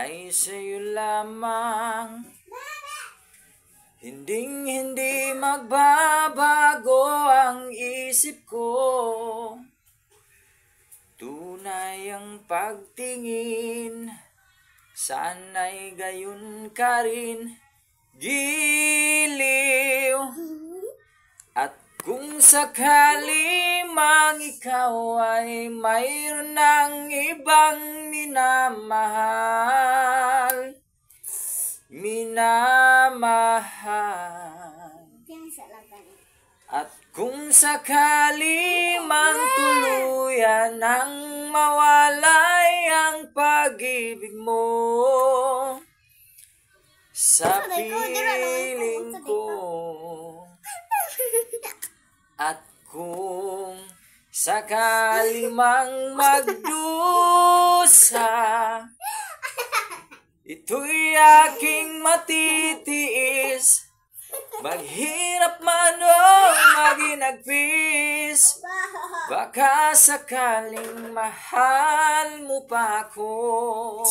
ay sa'yo lamang. Hindi magbabago ang isip ko. Tunay ang pagtingin, sana'y gayon ka rin, giliw. At kung sakali mang ikaw ay mayroon ng ibang minamahal, at kung sakali mang tuluyan ang mawalay ang pag-ibig mo sa piling ko, at kung sakali mang magdusa, ito'y aking matitiis, maghirap man o maginagpis. Baka sakaling mahal mo pa ako.